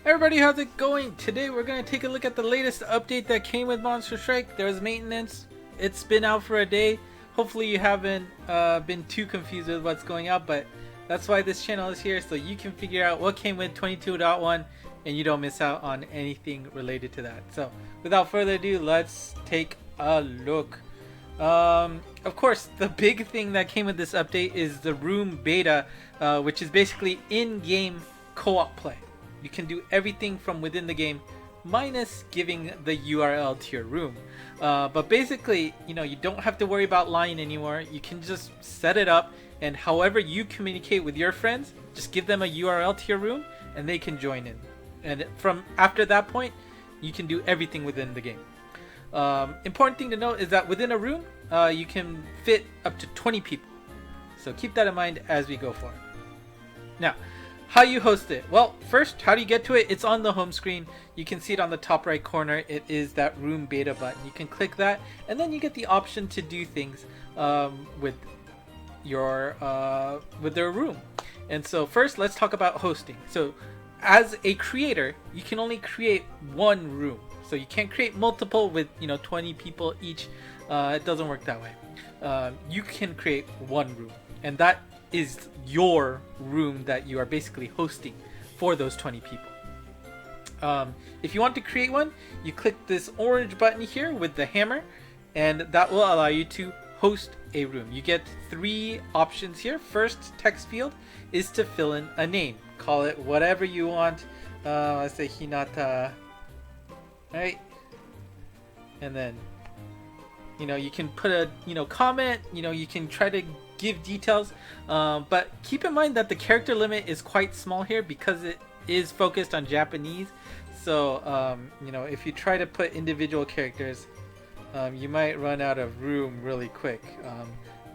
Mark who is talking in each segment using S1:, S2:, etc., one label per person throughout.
S1: Everybody, how's it going? Today we're going to take a look at the latest update that came with Monster Strike. There was maintenance. It's been out for a day. Hopefully you haven't been too confused with what's going out, but that's why this channel is here, so you can figure out what came with 22.1 and you don't miss out on anything related to that. So without further ado, let's take a look. Of course, the big thing that came with this update is the room beta, which is basically in-game co-op play. You can do everything from within the game minus giving the URL to your room. But basically, you don't have to worry about lying anymore. You can just set it up, and however you communicate with your friends, just give them a URL to your room and they can join in. And from after that point, you can do everything within the game. Important thing to note is that within a room, you can fit up to 20 people. So keep that in mind as we go forward. Now, how you host it? Well, first, how do you get to it? It's on the home screen. You can see it on the top right corner. It is that room beta button. You can click that, and then you get the option to do things with their room. And so first, let's talk about hosting. So as a creator, you can only create one room. So you can't create multiple with 20 people each. It doesn't work that way. You can create one room, and that is your room that you are basically hosting for those 20 people. If you want to create one, you click this orange button here with the hammer, and that will allow you to host a room. You get 3 options here. First text field is to fill in a name. Call it whatever you want. Let's say Hinata. Right? And then you can put a comment. You can try to give details, but keep in mind that the character limit is quite small here because it is focused on Japanese. So if you try to put individual characters, you might run out of room really quick.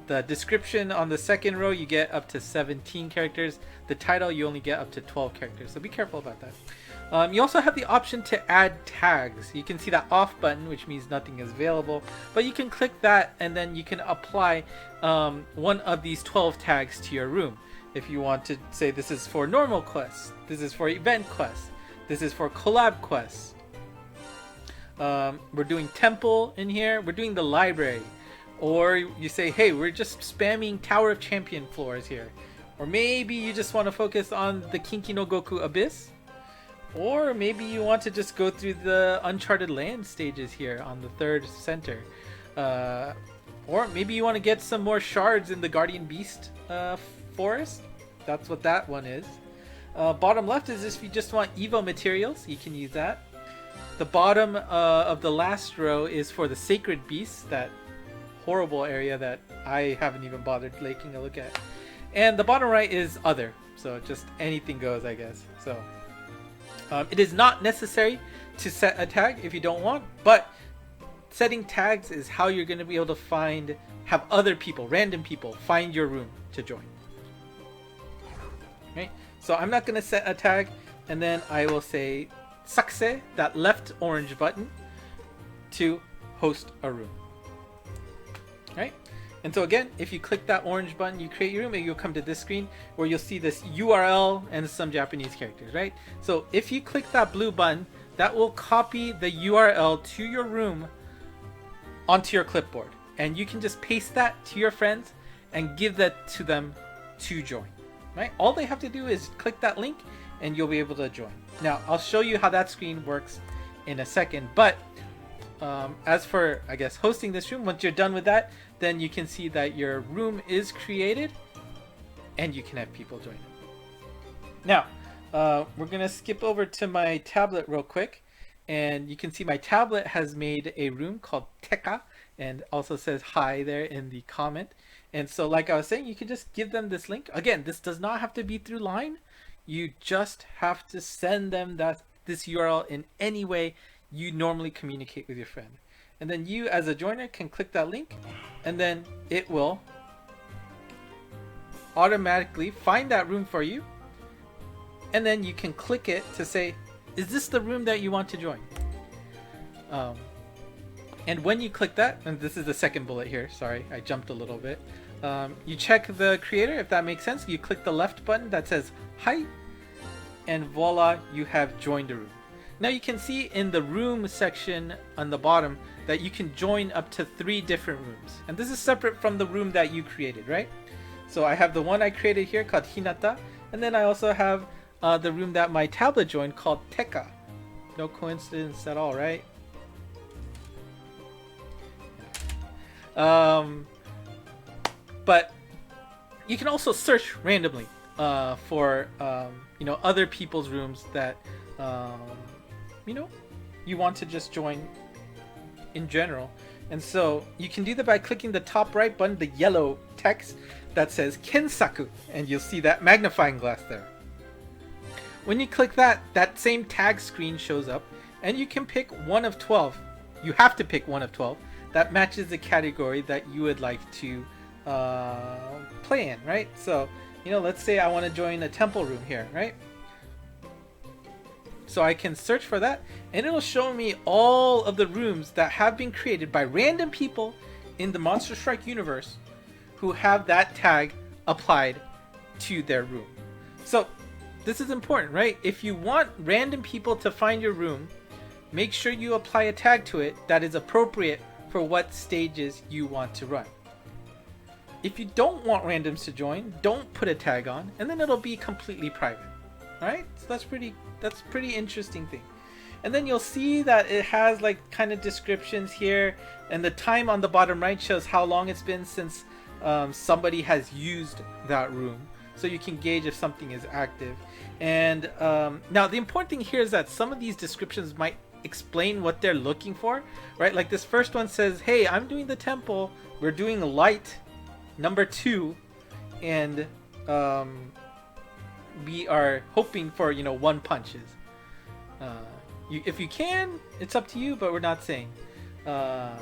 S1: The description on the second row, you get up to 17 characters. The title, you only get up to 12 characters, so be careful about that. You also have the option to add tags. You can see that off button, which means nothing is available, but you can click that and then you can apply one of these 12 tags to your room. If you want to say this is for normal quests, this is for event quests, this is for collab quests. We're doing temple in here, we're doing the library. Or you say, hey, we're just spamming Tower of Champion floors here. Or maybe you just want to focus on the Kinki no Goku Abyss. Or maybe you want to just go through the Uncharted Land stages here on the 3rd center. Or maybe you want to get some more shards in the Guardian Beast forest. That's what that one is. Bottom left is if you just want Evo materials, you can use that. The bottom of the last row is for the Sacred Beasts, that horrible area that I haven't even bothered taking a look at. And the bottom right is other, so just anything goes, I guess. So it is not necessary to set a tag if you don't want, but setting tags is how you're going to be able to have other people, random people, find your room to join. Right? So I'm not going to set a tag, and then I will say sakse, that left orange button, to host a room. Right? And so again, if you click that orange button, you create your room, and you'll come to this screen where you'll see this URL and some Japanese characters, right? So if you click that blue button, that will copy the URL to your room onto your clipboard. And you can just paste that to your friends and give that to them to join, right? All they have to do is click that link and you'll be able to join. Now, I'll show you how that screen works in a second, but as for, I guess, hosting this room, once you're done with that, then you can see that your room is created and you can have people join it. Now, we're going to skip over to my tablet real quick, and you can see my tablet has made a room called Teka, and also says hi there in the comment. And so like I was saying, you can just give them this link. Again, this does not have to be through line. You just have to send them this URL in any way you normally communicate with your friend. And then you as a joiner can click that link, and then it will automatically find that room for you, and then you can click it to say, is this the room that you want to join? And when you click that, and this is the second bullet here, sorry, I jumped a little bit. You check the creator, if that makes sense. You click the left button that says hi, and voila, you have joined a room. Now you can see in the room section on the bottom that you can join up to 3 different rooms. And this is separate from the room that you created, right? So I have the one I created here called Hinata, and then I also have the room that my tablet joined called Teka. No coincidence at all, right? But you can also search randomly for other people's rooms that you want to just join in general. And so you can do that by clicking the top right button, the yellow text that says Kensaku, and you'll see that magnifying glass there. When you click that, that same tag screen shows up, and you can pick one of 12. You have to pick one of 12 that matches the category that you would like to play in, right? So, let's say I want to join a temple room here, right? So I can search for that, and it'll show me all of the rooms that have been created by random people in the Monster Strike universe who have that tag applied to their room. So this is important, right? If you want random people to find your room, make sure you apply a tag to it that is appropriate for what stages you want to run. If you don't want randoms to join, don't put a tag on, and then it'll be completely private. Alright? So that's pretty interesting thing. And then you'll see that it has like kind of descriptions here, and the time on the bottom right shows how long it's been since somebody has used that room, so you can gauge if something is active. And now the important thing here is that some of these descriptions might explain what they're looking for, right? Like this first one says, hey, I'm doing the temple, we're doing light number 2, and we are hoping for 1 punches. If you can, it's up to you, but we're not saying. Let's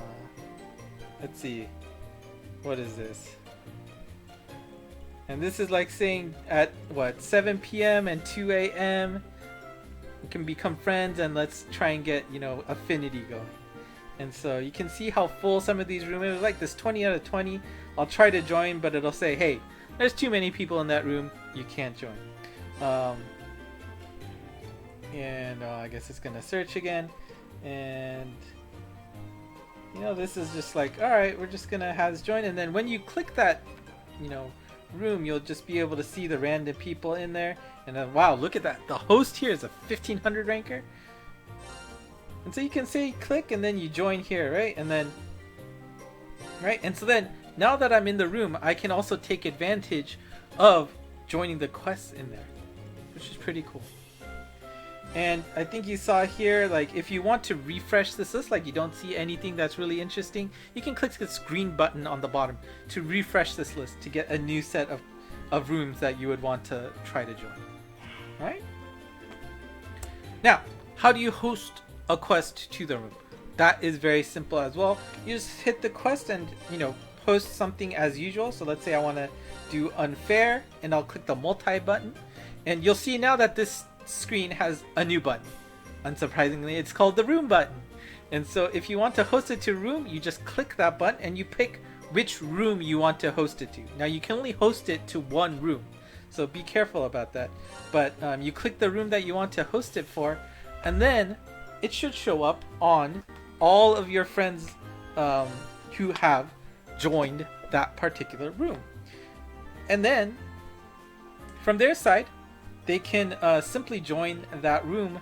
S1: see, what is this? And this is like saying at 7 p.m. and 2 a.m. we can become friends, and let's try and get affinity going. And so you can see how full some of these rooms are. Like this 20 out of 20. I'll try to join, but it'll say, hey, there's too many people in that room, you can't join. I guess it's gonna search again, and this is just like, all right, we're just gonna have this join. And then when you click that room, you'll just be able to see the random people in there. And then wow, look at that, the host here is a 1500 ranker. And so you can say click, and then you join here, right? And then and so then now that I'm in the room, I can also take advantage of joining the quests in there, which is pretty cool. And I think you saw here, like if you want to refresh this list, like you don't see anything that's really interesting, you can click this green button on the bottom to refresh this list to get a new set of rooms that you would want to try to join. Alright? Now, how do you host a quest to the room? That is very simple as well. You just hit the quest and post something as usual. So let's say I want to do unfair, and I'll click the multi button, and you'll see now that this screen has a new button. Unsurprisingly, it's called the room button. And so if you want to host it to a room, you just click that button and you pick which room you want to host it to. Now you can only host it to one room, so be careful about that. But you click the room that you want to host it for, and then it should show up on all of your friends who have joined that particular room. And then from their side, they can simply join that room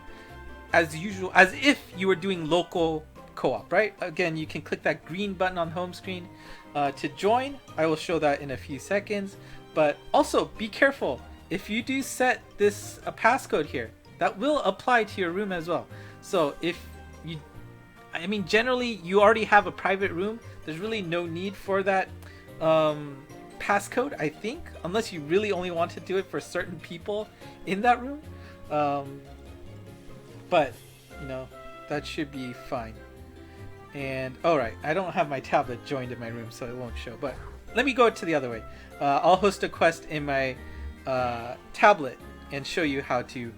S1: as usual, as if you were doing local co-op, right? Again, you can click that green button on home screen to join. I will show that in a few seconds. But also be careful, if you do set this passcode here, that will apply to your room as well. So if you, generally you already have a private room, there's really no need for that passcode, I think, unless you really only want to do it for certain people in that room. But that should be fine. And alright, I don't have my tablet joined in my room, so it won't show, but let me go to the other way. I'll host a quest in my tablet and show you how to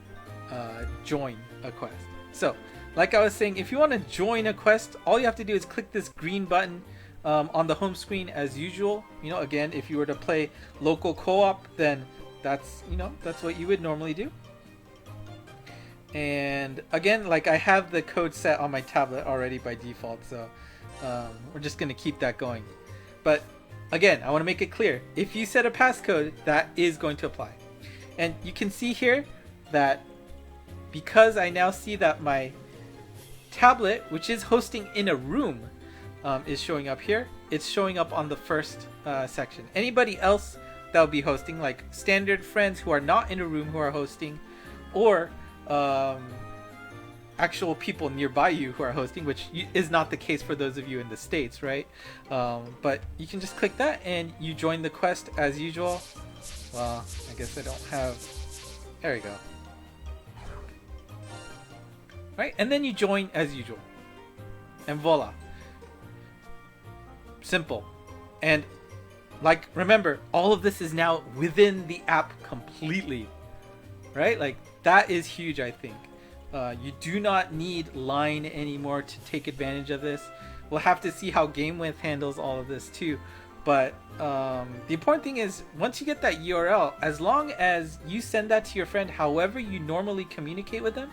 S1: join a quest. So like I was saying, if you want to join a quest, all you have to do is click this green button on the home screen as usual. Again, if you were to play local co-op, then that's what you would normally do. And again, like I have the code set on my tablet already by default, so we're just going to keep that going. But again, I want to make it clear, if you set a passcode, that is going to apply. And you can see here that because I now see that my tablet, which is hosting in a room, is showing up here, it's showing up on the first section. Anybody else that will be hosting, like standard friends who are not in a room who are hosting, or actual people nearby you who are hosting, which is not the case for those of you in the States, right? But you can just click that and you join the quest as usual. Well, I guess I don't have... There we go. Right, and then you join as usual. And voila. Simple. And like, remember, all of this is now within the app completely. Right? Like, that is huge, I think. You do not need Line anymore to take advantage of this. We'll have to see how GameWith handles all of this too. But the important thing is, once you get that URL, as long as you send that to your friend however you normally communicate with them,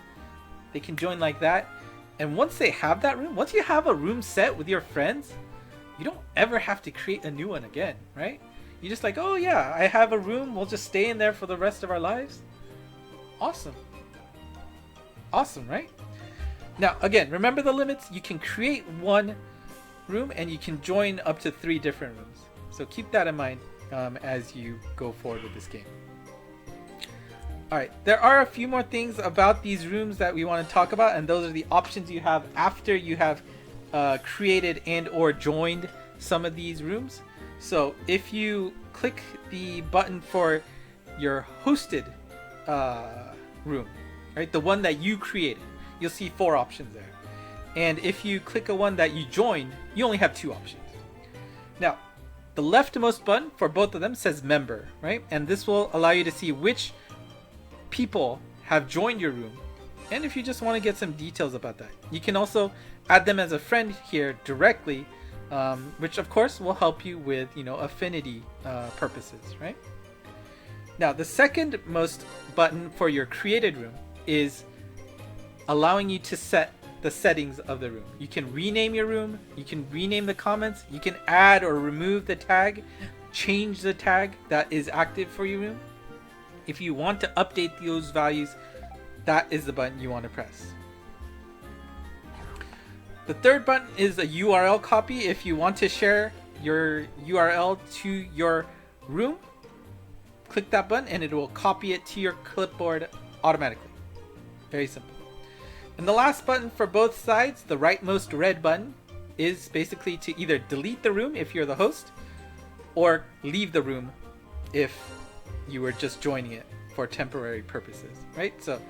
S1: they can join like that. And once they have that room, once you have a room set with your friends, you don't ever have to create a new one again, right? You're just like, oh yeah, I have a room, we'll just stay in there for the rest of our lives. Awesome. Awesome, right? Now, again, remember the limits. You can create one room and you can join up to 3 different rooms. So keep that in mind as you go forward with this game. Alright, there are a few more things about these rooms that we want to talk about, and those are the options you have after you have created and or joined some of these rooms. So if you click the button for your hosted room, right, the one that you created, you'll see 4 options there. And if you click a one that you joined, you only have 2 options. Now, the leftmost button for both of them says member, right? And this will allow you to see which people have joined your room. And if you just want to get some details about that, you can also add them as a friend here directly, which of course will help you with, you know, affinity purposes, right? Now, the second most button for your created room is allowing you to set the settings of the room. You can rename your room, you can rename the comments, you can add or remove the tag, change the tag that is active for your room. If you want to update those values, that is the button you want to press. The third button is a URL copy. If you want to share your URL to your room, click that button and it will copy it to your clipboard automatically. Very simple. And the last button for both sides, the rightmost red button, is basically to either delete the room if you're the host, or leave the room if you were just joining it for temporary purposes, right? So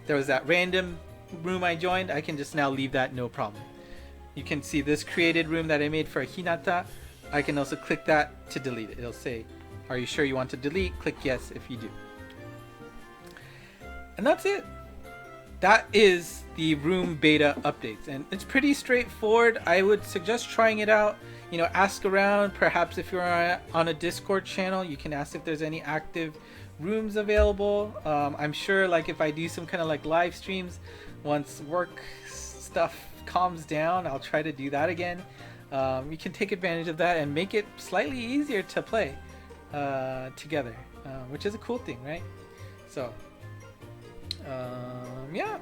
S1: there was that random room I joined, I can just now leave that, no problem. You can see this created room that I made for Hinata. I can also click that to delete it. It'll say, are you sure you want to delete? Click yes if you do. And that's it. That is the room beta updates, and it's pretty straightforward. I would suggest trying it out. You know, ask around. Perhaps if you're on a Discord channel, you can ask if there's any active rooms available. I'm sure, like, if I do some kind of like live streams, once work stuff calms down, I'll try to do that again. You can take advantage of that and make it slightly easier to play together, which is a cool thing, right? So yeah,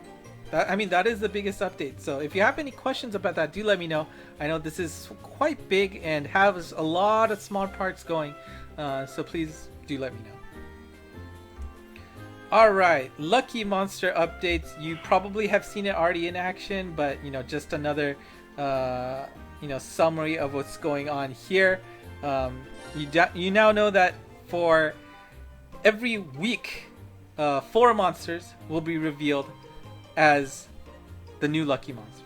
S1: that is the biggest update. So if you have any questions about that, do let me know. I know this is quite big and has a lot of small parts going, so please do let me know. Alright, Lucky Monster updates. You probably have seen it already in action, but you know, just another summary of what's going on here. You now know that for every week, 4 monsters will be revealed as the new Lucky Monster.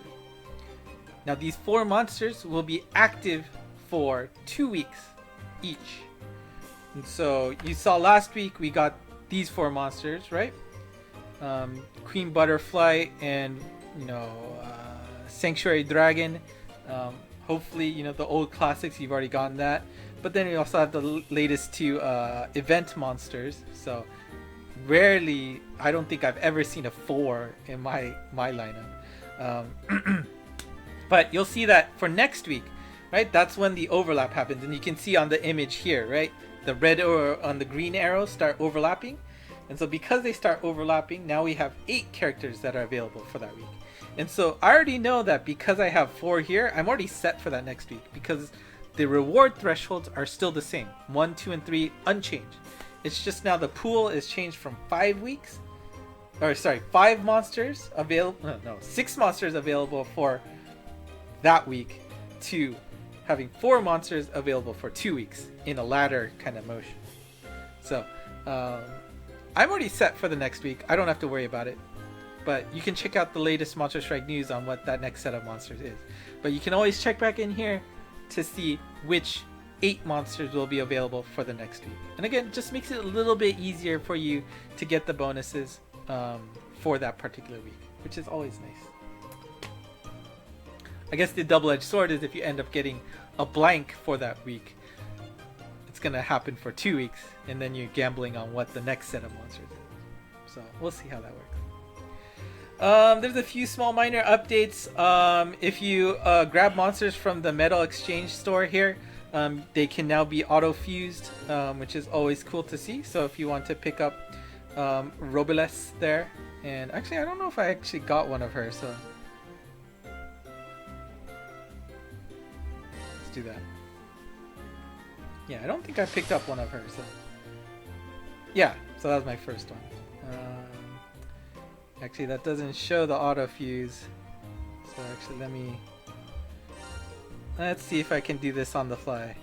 S1: Now these 4 monsters will be active for 2 weeks each. And so you saw last week we got these 4 monsters, right? Queen Butterfly and Sanctuary Dragon. Hopefully, the old classics, you've already gotten that. But then we also have the latest 2 event monsters. So rarely, I don't think I've ever seen a 4 in my lineup. But you'll see that for next week, right? That's when the overlap happens, and you can see on the image here, right? The red or on the green arrows start overlapping, and so because they start overlapping, now we have 8 characters that are available for that week. And so I already know that because I have 4 here, I'm already set for that next week because the reward thresholds are still the same, 1, 2, and 3 unchanged. It's just now the pool is changed from 5 monsters available, no, 6 monsters available for that week to having 4 monsters available for 2 weeks in a ladder kind of motion. So I'm already set for the next week. I don't have to worry about it. But you can check out the latest Monster Strike news on what that next set of monsters is. But you can always check back in here to see which 8 monsters will be available for the next week. And again, just makes it a little bit easier for you to get the bonuses for that particular week, which is always nice. I guess the double-edged sword is if you end up getting a blank for that week, it's going to happen for 2 weeks, and then you're gambling on what the next set of monsters is. So we'll see how that works. There's a few small minor updates. If you grab monsters from the Metal Exchange store here, they can now be auto-fused, which is always cool to see. So if you want to pick up Robles there, and actually I don't know if I actually got one of her, so let's do that. Yeah, I don't think I picked up one of her, so yeah, so that was my first one. Actually, that doesn't show the auto fuse. So actually, let's see if I can do this on the fly.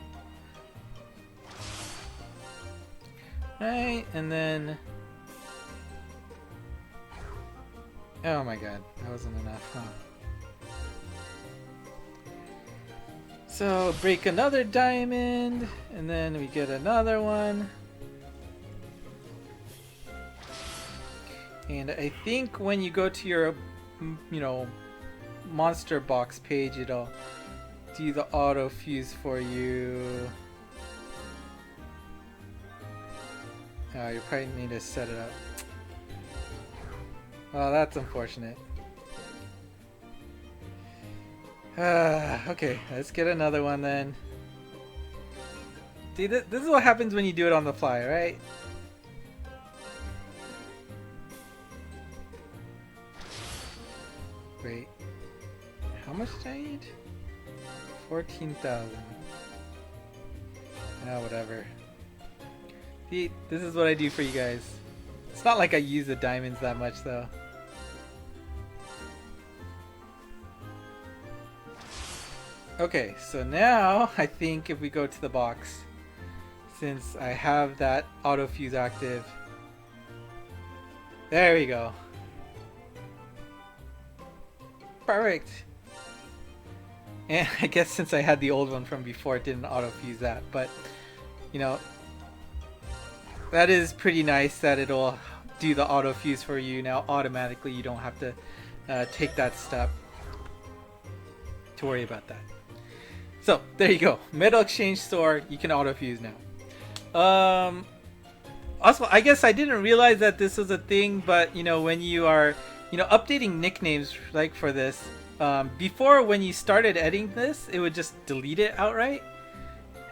S1: Alright, and then... Oh my god, that wasn't enough, huh? So, break another diamond, and then we get another one. And I think when you go to your, monster box page, it'll do the auto fuse for you. Oh, you probably need to set it up. Well, that's unfortunate. Okay, let's get another one then. See, this is what happens when you do it on the fly, right? Wait, how much did I need? 14,000. Ah, whatever. See, this is what I do for you guys. It's not like I use the diamonds that much though. Okay, so now I think if we go to the box, since I have that auto fuse active, there we go. Perfect. And I guess since I had the old one from before, it didn't auto fuse that, but that is pretty nice that it'll do the auto fuse for you now automatically. You don't have to take that step to worry about that. So there you go, Metal Exchange store, you can auto fuse now. Also, I guess I didn't realize that this was a thing, but when you are updating nicknames like for this, before when you started editing this, it would just delete it outright.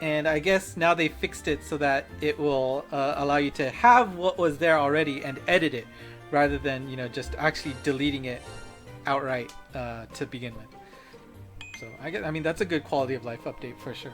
S1: And I guess now they fixed it so that it will allow you to have what was there already and edit it, rather than just actually deleting it outright to begin with. So I mean that's a good quality of life update for sure.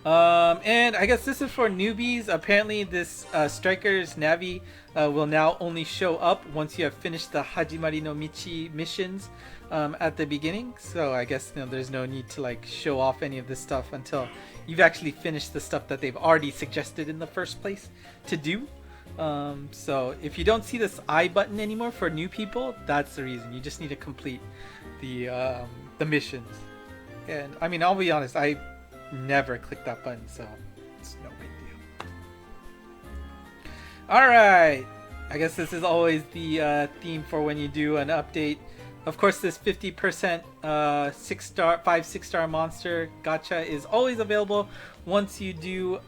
S1: And I guess this is for newbies. Apparently this Striker's Navi will now only show up once you have finished the Hajimari no Michi missions at the beginning. So I guess there's no need to show off any of this stuff until you've actually finished the stuff that they've already suggested in the first place to do. So if you don't see this I button anymore for new people, that's the reason. You just need to complete the missions. And I mean, I'll be honest, I never click that button, so it's no big deal. Alright, I guess this is always the theme for when you do an update. Of course, this 50% 5-6-star monster gacha is always available once you do,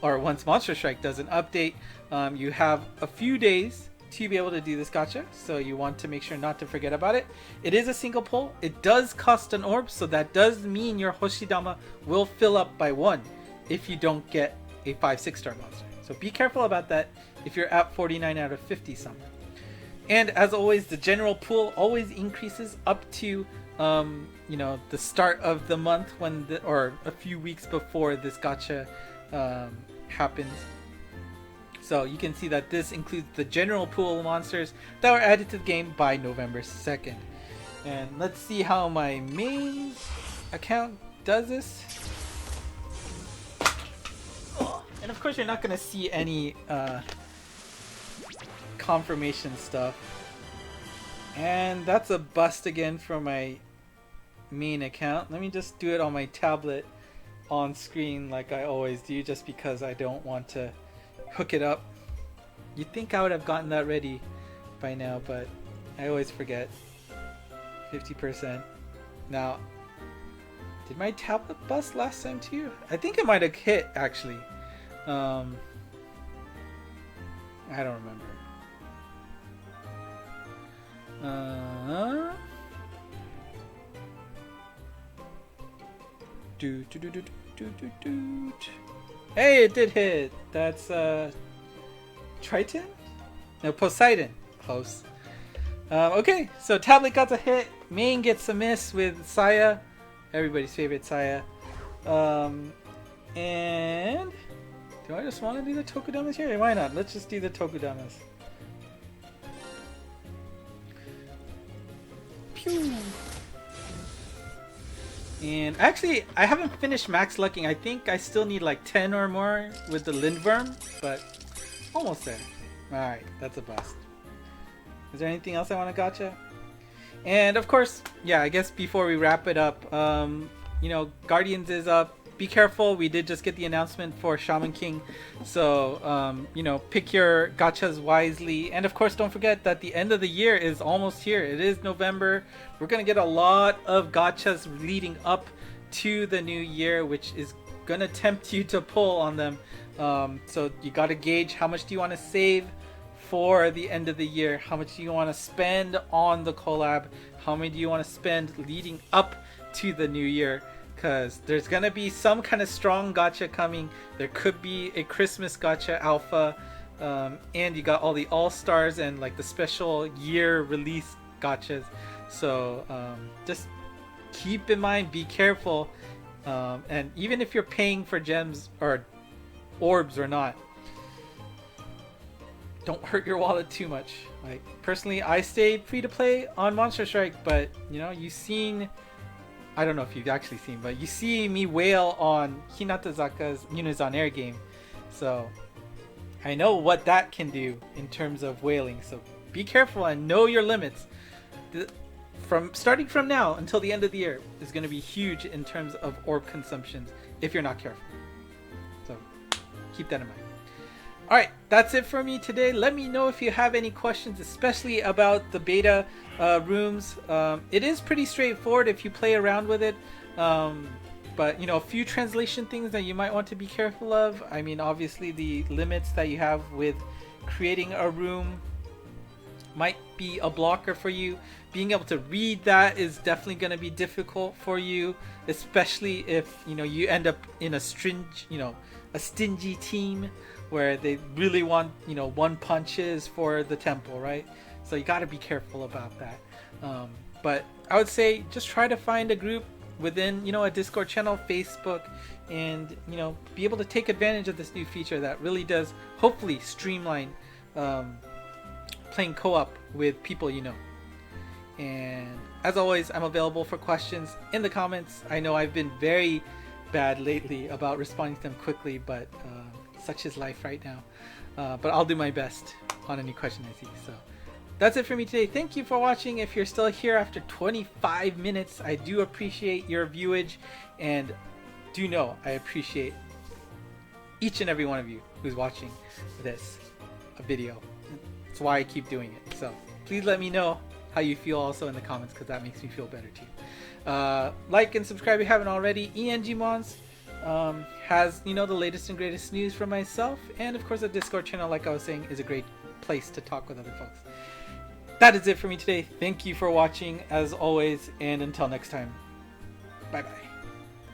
S1: or once Monster Strike does an update. You have a few days to be able to do this gacha, so you want to make sure not to forget about it. It is a single pull. It does cost an orb, so that does mean your Hoshidama will fill up by 1 if you don't get a 5-6 star monster. So be careful about that if you're at 49 out of 50 something. And as always, the general pool always increases up to the start of the month or a few weeks before this gacha happens. So you can see that this includes the general pool of monsters that were added to the game by November 2nd. And let's see how my main account does this. And of course you're not going to see any confirmation stuff. And that's a bust again for my main account. Let me just do it on my tablet on screen like I always do, just because I don't want to hook it up. You'd think I would have gotten that ready by now, but I always forget. 50%. Now, did my tablet bust last time too? I think it might have hit actually. I don't remember. Hey, it did hit. That's Triton? No, Poseidon. Close. Okay, so tablet got a hit. Main gets a miss with Saya, everybody's favorite Saya. And do I just want to do the Tokudamas here? Why not? Let's just do the Tokudamas. Pew! And actually, I haven't finished max lucking. I think I still need like 10 or more with the Lindworm, but almost there. Alright, that's a bust. Is there anything else I want to gacha? And of course, yeah, I guess before we wrap it up, Guardians is up. Be careful, we did just get the announcement for Shaman King. So, pick your gachas wisely. And of course, don't forget that the end of the year is almost here. It is November. We're going to get a lot of gachas leading up to the new year, which is going to tempt you to pull on them. So you got to gauge how much do you want to save for the end of the year. How much do you want to spend on the collab? How many do you want to spend leading up to the new year? Because there's going to be some kind of strong gacha coming. There could be a Christmas gacha alpha. And you got all the all-stars and like the special year release gachas. So just keep in mind, be careful. And even if you're paying for gems or orbs or not, don't hurt your wallet too much. Like personally, I stay free to play on Monster Strike, but you've seen, I don't know if you've actually seen, but you see me wail on Hinatazaka's Unizan Air game. So I know what that can do in terms of wailing. So be careful and know your limits. Starting from now until the end of the year is going to be huge in terms of orb consumptions if you're not careful. So keep that in mind. Alright, that's it for me today. Let me know if you have any questions, especially about the beta rooms. It is pretty straightforward if you play around with it. But, a few translation things that you might want to be careful of. I mean, obviously the limits that you have with creating a room might be a blocker for you. Being able to read that is definitely going to be difficult for you, especially if, you end up in a stingy team where they really want, one punches for the temple, right? So you got to be careful about that. But I would say just try to find a group within, a Discord channel, Facebook, and, be able to take advantage of this new feature that really does hopefully streamline playing co-op with people you know. And as always, I'm available for questions in the comments. I know I've been very bad lately about responding to them quickly, but such is life right now. But I'll do my best on any question I see. So that's it for me today. Thank you for watching. If you're still here after 25 minutes, I do appreciate your viewage, and do know I appreciate each and every one of you who's watching this video. That's why I keep doing it. So please let me know how you feel also in the comments, because that makes me feel better too. Like and subscribe if you haven't already. ENGmons. has, the latest and greatest news from myself. And of course, the Discord channel, like I was saying, is a great place to talk with other folks. That is it for me today. Thank you for watching, as always, and until next time. Bye-bye.